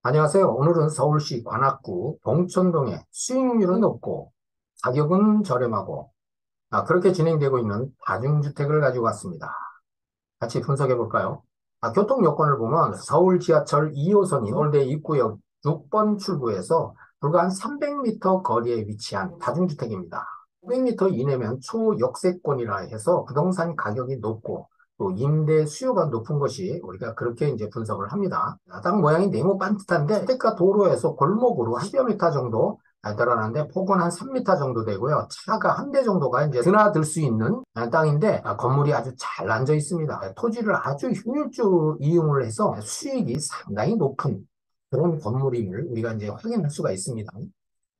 안녕하세요. 오늘은 서울시 관악구 봉천동에 수익률은 높고 가격은 저렴하고 그렇게 진행되고 있는 다중주택을 가지고 왔습니다. 같이 분석해 볼까요? 교통 여건을 보면 서울 지하철 2호선인 서울대 입구역 6번 출구에서 불과 한 300m 거리에 위치한 다중주택입니다. 500m 이내면 초역세권이라 해서 부동산 가격이 높고 또 임대 수요가 높은 것이 우리가 그렇게 이제 분석을 합니다. 땅 모양이 네모 반듯한데 주택가 도로에서 골목으로 10여 미터 정도 늘어나는데 폭은 한 3m 정도 되고요. 차가 한 대 정도가 이제 드나들 수 있는 땅인데 건물이 아주 잘 앉아 있습니다. 토지를 아주 효율적으로 이용을 해서 수익이 상당히 높은 그런 건물임을 우리가 이제 확인할 수가 있습니다.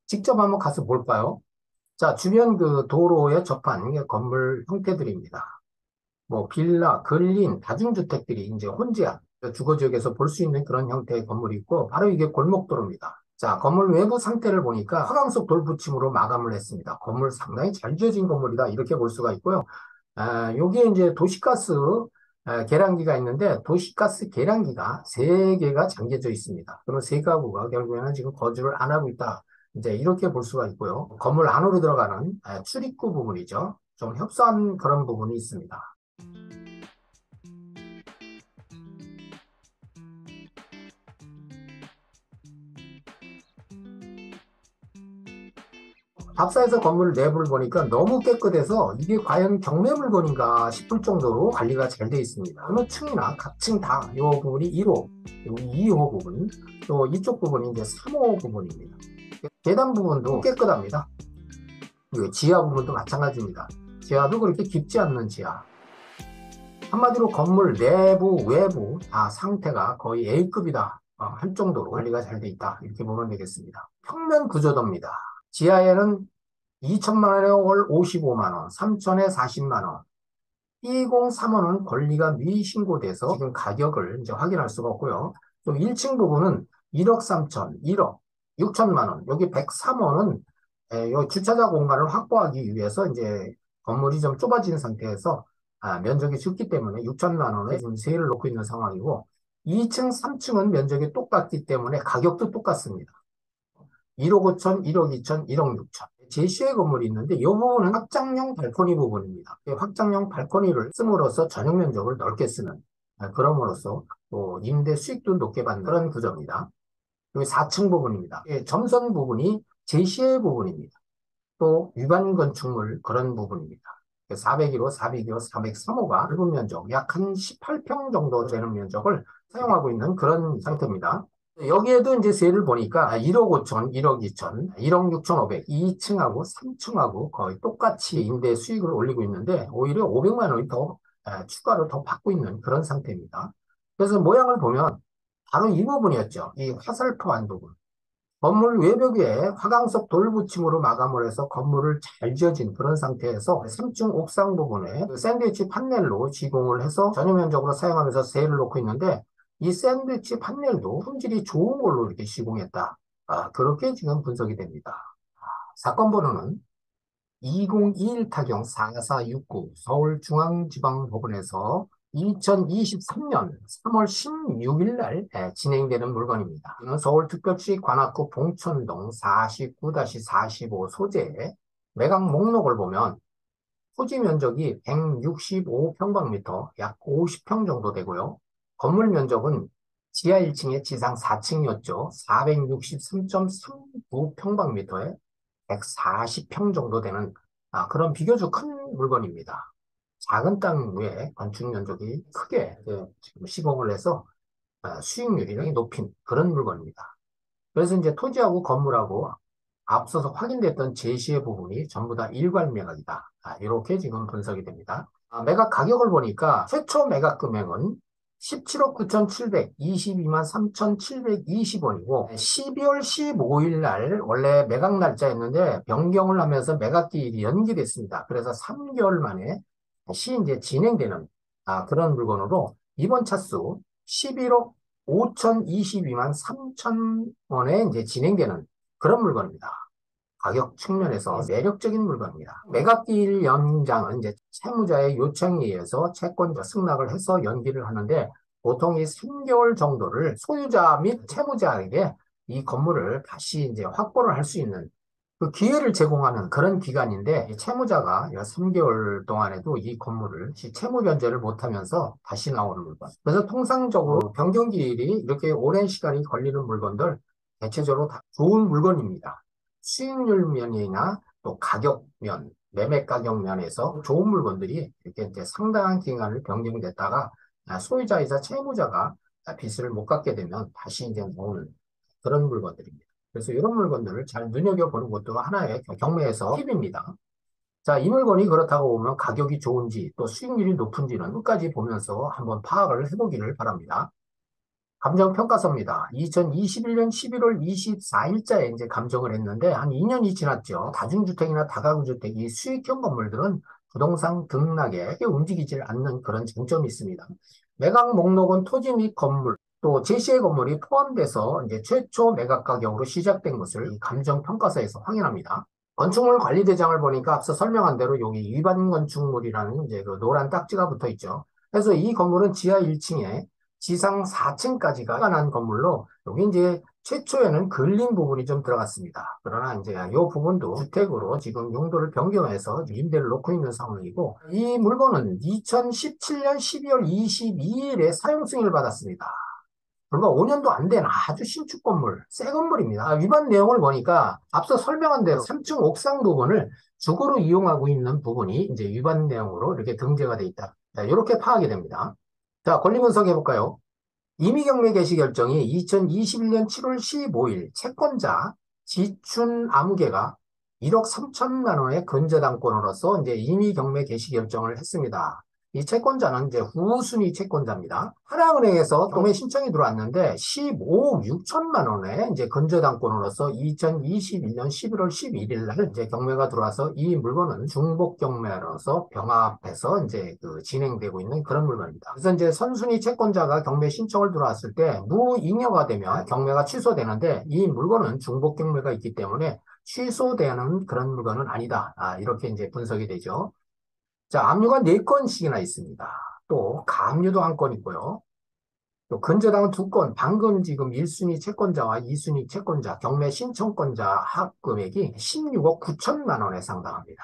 직접 한번 가서 볼까요? 자, 주변 그 도로에 접한 건물 형태들입니다. 뭐 빌라, 근린, 다중주택들이 이제 혼재한 주거지역에서 볼 수 있는 그런 형태의 건물이 있고 바로 이게 골목도로입니다. 자, 건물 외부 상태를 보니까 화강석 돌 붙임으로 마감을 했습니다. 건물 상당히 잘 지어진 건물이다 이렇게 볼 수가 있고요. 여기에 이제 도시가스 계량기가 있는데 도시가스 계량기가 세개가 잠겨져 있습니다. 그러면 세 가구가 결국에는 지금 거주를 안 하고 있다. 이제 이렇게 볼 수가 있고요. 건물 안으로 들어가는 출입구 부분이죠. 좀 협소한 그런 부분이 있습니다. 답사에서 건물 내부를 보니까 너무 깨끗해서 이게 과연 경매 물건인가 싶을 정도로 관리가 잘 돼 있습니다. 어느 층이나 각 층 다 이 부분이 1호, 그리고 2호 부분, 또 이쪽 부분이 이제 3호 부분입니다. 계단 부분도 깨끗합니다. 그리고 지하 부분도 마찬가지입니다. 지하도 그렇게 깊지 않는 지하. 한마디로 건물 내부, 외부 다 상태가 거의 A급이다 할 정도로 관리가 잘 돼 있다. 이렇게 보면 되겠습니다. 평면 구조도입니다. 지하에는 2천만 원에 월 55만 원, 3천에 40만 원. 203호는 권리가 미신고돼서 지금 가격을 이제 확인할 수가 없고요. 또 1층 부분은 1억 3천, 1억 6천만 원. 여기 103호는 주차장 공간을 확보하기 위해서 이제 건물이 좀 좁아진 상태에서 면적이 적기 때문에 6천만 원에 지금 세일을 놓고 있는 상황이고 2층, 3층은 면적이 똑같기 때문에 가격도 똑같습니다. 1억 5천, 1억 2천, 1억 6천. 제시의 건물이 있는데 이 부분은 확장형 발코니 부분입니다. 확장형 발코니를 씀으로써 전용 면적을 넓게 쓰는 그럼으로써 또 임대 수익도 높게 받는 그런 구조입니다. 여기 4층 부분입니다. 점선 부분이 제시의 부분입니다. 또 위반 건축물 그런 부분입니다. 401호, 402호, 403호가 넓은 면적 약 한 18평 정도 되는 면적을 사용하고 있는 그런 상태입니다. 여기에도 이제 세를 보니까 1억 5천, 1억 2천, 1억 6천 5백 2층하고 3층하고 거의 똑같이 임대 수익을 올리고 있는데 오히려 500만 원이 더 추가로 더 받고 있는 그런 상태입니다. 그래서 모양을 보면 바로 이 부분이었죠. 이 화살표한 부분. 건물 외벽에 화강석 돌붙임으로 마감을 해서 건물을 잘 지어진 그런 상태에서 3층 옥상 부분에 샌드위치 판넬로 시공을 해서 전용면적으로 사용하면서 세일을 놓고 있는데 이 샌드위치 판넬도 품질이 좋은 걸로 이렇게 시공했다. 그렇게 지금 분석이 됩니다. 사건 번호는 2021 타경 4469 서울중앙지방법원에서 2023년 3월 16일 날 진행되는 물건입니다. 이는 서울특별시 관악구 봉천동 49-45 소재 매각 목록을 보면 토지 면적이 165평방미터, 약 50평 정도 되고요. 건물 면적은 지하 1층에 지상 4층이었죠. 463.39평방미터에 140평 정도 되는 그런 비교적 큰 물건입니다. 작은 땅 위에 건축 면적이 크게 지금 시공을 해서 수익률이 높인 그런 물건입니다. 그래서 이제 토지하고 건물하고 앞서서 확인됐던 제시의 부분이 전부 다 일괄 매각이다. 이렇게 지금 분석이 됩니다. 매각 가격을 보니까 최초 매각 금액은 17억 9,722만 3,720원이고 12월 15일 날 원래 매각 날짜였는데 변경을 하면서 매각기일이 연기됐습니다. 그래서 3개월 만에 다시 이제 진행되는 그런 물건으로 이번 차수 11억 5,022만 3,000원에 이제 진행되는 그런 물건입니다. 가격 측면에서 매력적인 물건입니다. 매각기일 연장은 이제 채무자의 요청에 의해서 채권자 승낙을 해서 연기를 하는데 보통 이 3개월 정도를 소유자 및 채무자에게 이 건물을 다시 이제 확보를 할 수 있는 그 기회를 제공하는 그런 기간인데, 이 채무자가 3개월 동안에도 이 건물을 채무 변제를 못하면서 다시 나오는 물건. 그래서 통상적으로 변경기일이 이렇게 오랜 시간이 걸리는 물건들 대체적으로 다 좋은 물건입니다. 수익률 면이나 또 가격 면, 매매 가격 면에서 좋은 물건들이 이렇게 이제 상당한 기간을 변경됐다가 소유자이자 채무자가 빚을 못 갚게 되면 다시 이제 나오는 그런 물건들입니다. 그래서 이런 물건들을 잘 눈여겨보는 것도 하나의 경매에서 팁입니다. 자, 이 물건이 그렇다고 보면 가격이 좋은지 또 수익률이 높은지는 끝까지 보면서 한번 파악을 해보기를 바랍니다. 감정평가서입니다. 2021년 11월 24일자에 이제 감정을 했는데 한 2년이 지났죠. 다중주택이나 다가구주택, 이 수익형 건물들은 부동산 등락에 움직이질 않는 그런 장점이 있습니다. 매각 목록은 토지 및 건물, 또 제시의 건물이 포함돼서 이제 최초 매각 가격으로 시작된 것을 이 감정평가서에서 확인합니다. 건축물 관리대장을 보니까 앞서 설명한 대로 여기 위반 건축물이라는 이제 그 노란 딱지가 붙어 있죠. 그래서 이 건물은 지하 1층에 지상 4층까지가 난 건물로 여기 이제 최초에는 근린 부분이 좀 들어갔습니다. 그러나 이제 이 부분도 주택으로 지금 용도를 변경해서 임대를 놓고 있는 상황이고, 이 물건은 2017년 12월 22일에 사용 승인을 받았습니다. 불과 5년도 안 된 아주 신축 건물, 새 건물입니다. 위반 내용을 보니까 앞서 설명한 대로 3층 옥상 부분을 주거로 이용하고 있는 부분이 이제 위반 내용으로 이렇게 등재가 돼 있다. 자, 이렇게 파악이 됩니다. 자, 권리 분석해 볼까요? 임의경매 개시 결정이 2021년 7월 15일 채권자 지춘 아무개가 1억 3천만 원의 근저당권으로서 이제 임의경매 개시 결정을 했습니다. 이 채권자는 이제 후순위 채권자입니다. 하나은행에서 경매 신청이 들어왔는데 15억 6천만 원의 이제 근저당권으로서 2021년 11월 11일 날 이제 경매가 들어와서 이 물건은 중복 경매로서 병합해서 이제 그 진행되고 있는 그런 물건입니다. 그래서 이제 선순위 채권자가 경매 신청을 들어왔을 때 무잉여가 되면 경매가 취소되는데, 이 물건은 중복 경매가 있기 때문에 취소되는 그런 물건은 아니다. 이렇게 이제 분석이 되죠. 자, 압류가 4건씩이나 있습니다. 또 가압류도 1건 있고요. 또 근저당은 2건, 방금 지금 1순위 채권자와 2순위 채권자, 경매 신청권자 합금액이 16억 9천만 원에 상당합니다.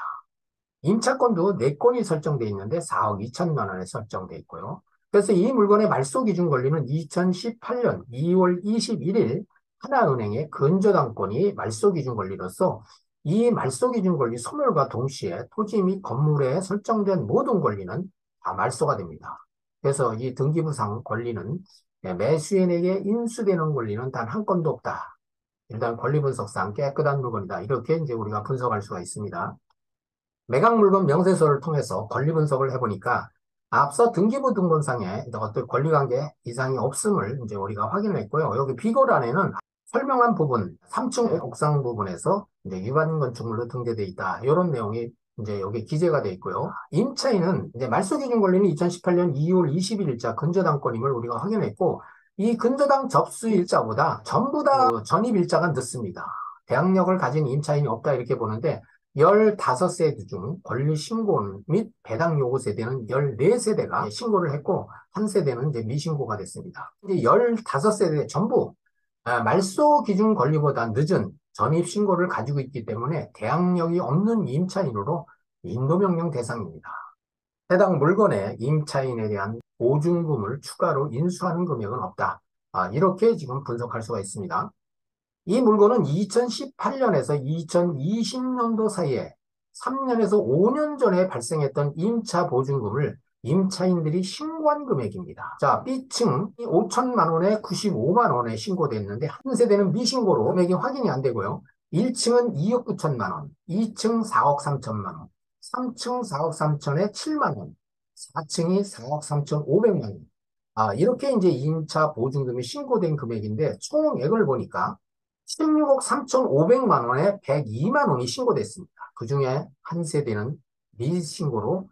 임차권도 4건이 설정돼 있는데 4억 2천만 원에 설정돼 있고요. 그래서 이 물건의 말소 기준 권리는 2018년 2월 21일 하나은행의 근저당권이 말소 기준 권리로서, 이 말소 기준 권리 소멸과 동시에 토지 및 건물에 설정된 모든 권리는 다 말소가 됩니다. 그래서 이 등기부상 권리는 매수인에게 인수되는 권리는 단 1건도 없다. 일단 권리 분석상 깨끗한 물건이다. 이렇게 이제 우리가 분석할 수가 있습니다. 매각 물건 명세서를 통해서 권리 분석을 해보니까 앞서 등기부 등본상에 어떤 권리관계 이상이 없음을 이제 우리가 확인했고요. 여기 비고란에는 설명한 부분, 3층 옥상 부분에서 이제 위반 건축물로 등재되어 있다. 이런 내용이 이제 여기 기재가 되어 있고요. 임차인은 이제 말소 기준 권리는 2018년 2월 21일자 근저당권임을 우리가 확인했고, 이 근저당 접수 일자보다 전부 다 전입 일자가 늦습니다. 대항력을 가진 임차인이 없다 이렇게 보는데, 15세대 중 권리신고 및 배당 요구 세대는 14세대가 신고를 했고, 한 세대는 이제 미신고가 됐습니다. 이제 15세대 전부 말소 기준 권리보다 늦은 전입 신고를 가지고 있기 때문에 대항력이 없는 임차인으로 인도명령 대상입니다. 해당 물건의 임차인에 대한 보증금을 추가로 인수하는 금액은 없다. 이렇게 지금 분석할 수가 있습니다. 이 물건은 2018년에서 2020년도 사이에 3년에서 5년 전에 발생했던 임차 보증금을 임차인들이 신고한 금액입니다. 자, B층 5천만 원에 95만 원에 신고됐는데, 한 세대는 미신고로 금액이 확인이 안 되고요. 1층은 2억 9천만 원, 2층 4억 3천만 원, 3층 4억 3천에 7만 원, 4층이 4억 3천 5백만 원. 이렇게 이제 임차 보증금이 신고된 금액인데, 총액을 보니까 16억 3,500만 원에 102만 원이 신고됐습니다. 그 중에 한 세대는 미신고로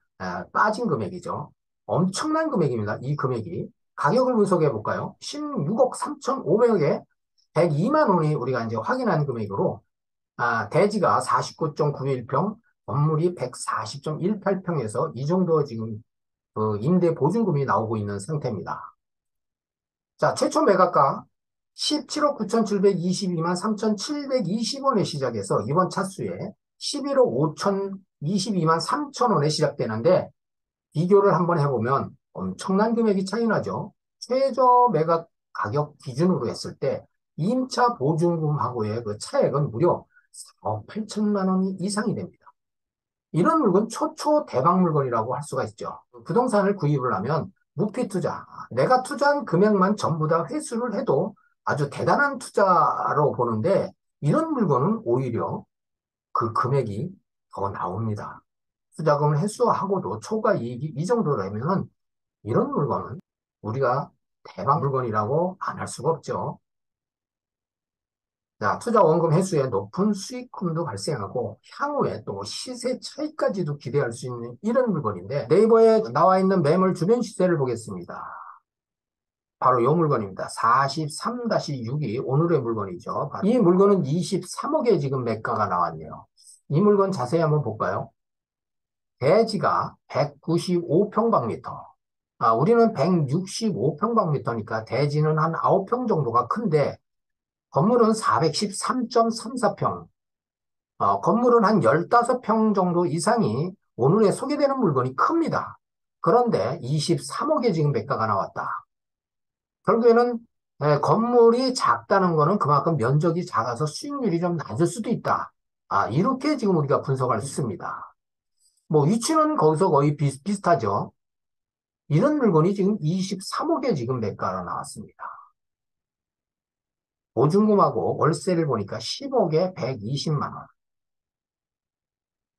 빠진 금액이죠. 엄청난 금액입니다. 이 금액이. 가격을 분석해 볼까요? 16억 3,500억에 102만 원이 우리가 이제 확인한 금액으로, 대지가 49.91평, 건물이 140.18평에서 이 정도 지금 그 임대 보증금이 나오고 있는 상태입니다. 자, 최초 매각가 17억 9,722만 3,720원에 시작해서 이번 차수에 11억 5,022만 3천원에 시작되는데 비교를 한번 해보면 엄청난 금액이 차이 나죠. 최저 매각 가격 기준으로 했을 때 임차 보증금하고의 그 차액은 무려 4억 8천만 원 이상이 됩니다. 이런 물건 초초 대박 물건이라고 할 수가 있죠. 부동산을 구입을 하면 무피 투자, 내가 투자한 금액만 전부 다 회수를 해도 아주 대단한 투자로 보는데 이런 물건은 오히려 그 금액이 더 나옵니다. 투자금을 회수하고도 초과 이익이 이 정도라면 이런 물건은 우리가 대박 물건이라고 안 할 수가 없죠. 자, 투자 원금 회수에 높은 수익금도 발생하고 향후에 또 시세 차익까지도 기대할 수 있는 이런 물건인데 네이버에 나와 있는 매물 주변 시세를 보겠습니다. 바로 이 물건입니다. 43-6이 오늘의 물건이죠. 이 물건은 23억에 지금 매가가 나왔네요. 이 물건 자세히 한번 볼까요? 대지가 195평방미터. 우리는 165평방미터니까 대지는 한 9평 정도가 큰데 건물은 413.34평. 건물은 한 15평 정도 이상이 오늘에 소개되는 물건이 큽니다. 그런데 23억에 지금 매가가 나왔다. 결국에는 건물이 작다는 거는 그만큼 면적이 작아서 수익률이 좀 낮을 수도 있다. 이렇게 지금 우리가 분석할 수 있습니다. 뭐 위치는 거기서 거의 비슷하죠. 이런 물건이 지금 23억에 지금 매가가 나왔습니다. 보증금하고 월세를 보니까 10억에 120만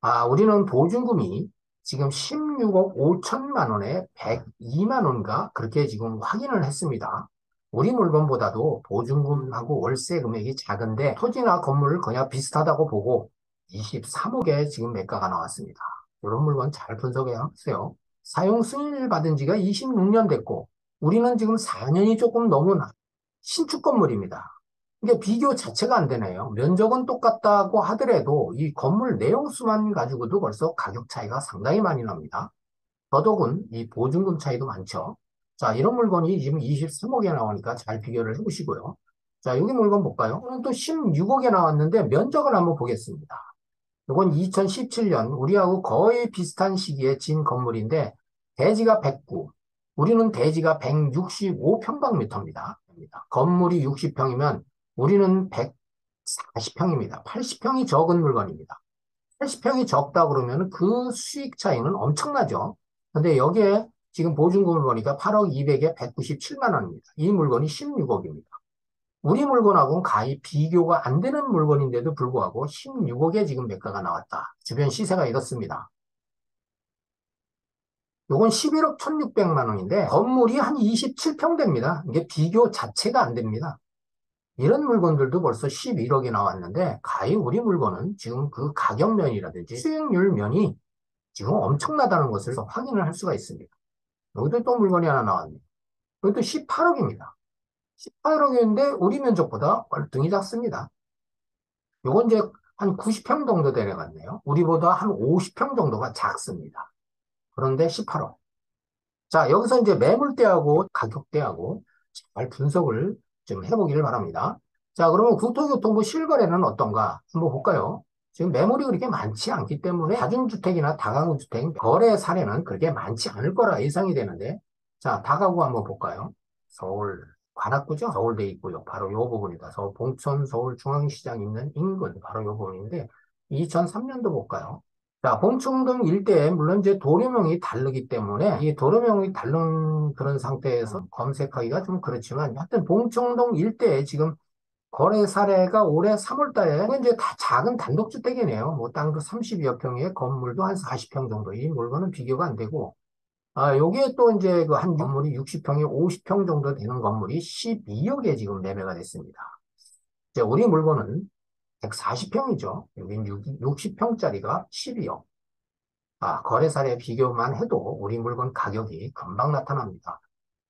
원. 우리는 보증금이 지금 16억 5천만 원에 102만 원가 그렇게 지금 확인을 했습니다. 우리 물건보다도 보증금하고 월세 금액이 작은데 토지나 건물을 거의 비슷하다고 보고 23억에 지금 매가가 나왔습니다. 이런 물건 잘 분석해야 하세요. 사용 승인을 받은 지가 26년 됐고 우리는 지금 4년이 조금 넘은 신축 건물입니다. 이게 비교 자체가 안 되네요. 면적은 똑같다고 하더라도 이 건물 내용수만 가지고도 벌써 가격 차이가 상당히 많이 납니다. 더더군 이 보증금 차이도 많죠. 자, 이런 물건이 지금 23억에 나오니까 잘 비교를 해보시고요. 자, 여기 물건 볼까요? 오늘 또 16억에 나왔는데 면적을 한번 보겠습니다. 이건 2017년 우리하고 거의 비슷한 시기에 진 건물인데 대지가 109, 우리는 대지가 165평방미터입니다. 건물이 60평이면 우리는 140평입니다. 80평이 적은 물건입니다. 80평이 적다 그러면 그 수익 차이는 엄청나죠. 근데 여기에 지금 보증금을 보니까 8억 200에 197만 원입니다. 이 물건이 16억입니다. 우리 물건하고는 가히 비교가 안 되는 물건인데도 불구하고 16억에 지금 매가가 나왔다. 주변 시세가 이렇습니다. 요건 11억 1600만 원인데 건물이 한 27평 됩니다. 이게 비교 자체가 안 됩니다. 이런 물건들도 벌써 11억이 나왔는데 가히 우리 물건은 지금 그 가격 면이라든지 수익률 면이 지금 엄청나다는 것을 확인을 할 수가 있습니다. 여기도 또 물건이 하나 나왔네요. 여기도 18억입니다. 18억인데 우리 면적보다 월등히 작습니다. 요건 이제 한 90평 정도 되어갔네요. 우리보다 한 50평 정도가 작습니다. 그런데 18억. 자, 여기서 이제 매물대하고 가격대하고 잘 분석을 좀 해보기를 바랍니다. 자, 그러면 국토교통부 실거래는 어떤가 한번 볼까요? 지금 매물이 그렇게 많지 않기 때문에 다중주택이나 다가구 주택 거래 사례는 그렇게 많지 않을 거라 예상이 되는데, 자, 다가구 한번 볼까요? 서울 관악구죠? 서울대 있고요. 바로 요 부분이다. 서울 봉천 서울중앙시장 있는 인근 바로 요 부분인데 2003년도 볼까요? 자, 봉충동 일대에 물론 이제 도료명이 다르기 때문에 이 도료명이 다른 그런 상태에서 검색하기가 좀 그렇지만 하여튼 봉충동 일대에 지금 거래 사례가 올해 3월 달에 이제 다 작은 단독주택이네요. 뭐 땅도 32여 평에 건물도 한 40평 정도. 이 물건은 비교가 안 되고 여기에 또 이제 그 한 건물이 60평에 50평 정도 되는 건물이 12억에 지금 매매가 됐습니다. 이제 우리 물건은 140평이죠. 여긴 60평짜리가 12억. 거래 사례 비교만 해도 우리 물건 가격이 금방 나타납니다.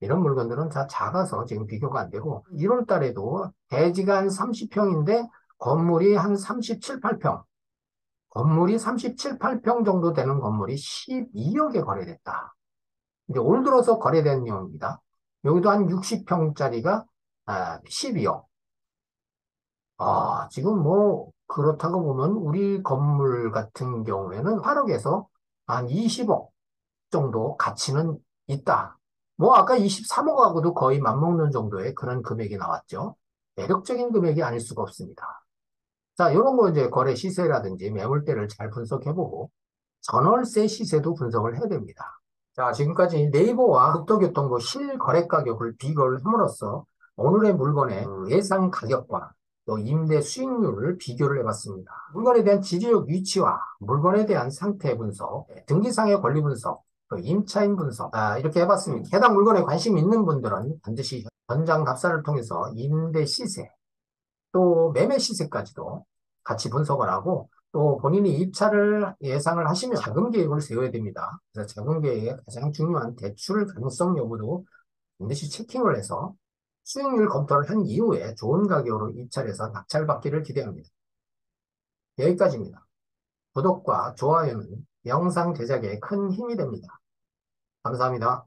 이런 물건들은 다 작아서 지금 비교가 안 되고 1월 달에도 대지가 한 30평인데 건물이 한 37, 8평. 건물이 37, 8평 정도 되는 건물이 12억에 거래됐다. 이제 올 들어서 거래된 내용입니다. 여기도 한 60평짜리가 12억. 지금 뭐, 그렇다고 보면 우리 건물 같은 경우에는 8억에서 한 20억 정도 가치는 있다. 뭐, 아까 23억하고도 거의 맞먹는 정도의 그런 금액이 나왔죠. 매력적인 금액이 아닐 수가 없습니다. 자, 이런 거 이제 거래 시세라든지 매물대를 잘 분석해보고, 전월세 시세도 분석을 해야 됩니다. 자, 지금까지 네이버와 국토교통부 실거래 가격을 비교를 함으로써 오늘의 물건의 예상 가격과 또 임대 수익률을 비교를 해봤습니다. 물건에 대한 지리적 위치와 물건에 대한 상태 분석, 등기상의 권리 분석, 또 임차인 분석, 이렇게 해봤습니다. 해당 물건에 관심 있는 분들은 반드시 현장 답사를 통해서 임대 시세, 또 매매 시세까지도 같이 분석을 하고 또 본인이 입차를 예상을 하시면 자금 계획을 세워야 됩니다. 그래서 자금 계획의 가장 중요한 대출 가능성 여부도 반드시 체킹을 해서 수익률 검토를 한 이후에 좋은 가격으로 입찰해서 낙찰받기를 기대합니다. 여기까지입니다. 구독과 좋아요는 영상 제작에 큰 힘이 됩니다. 감사합니다.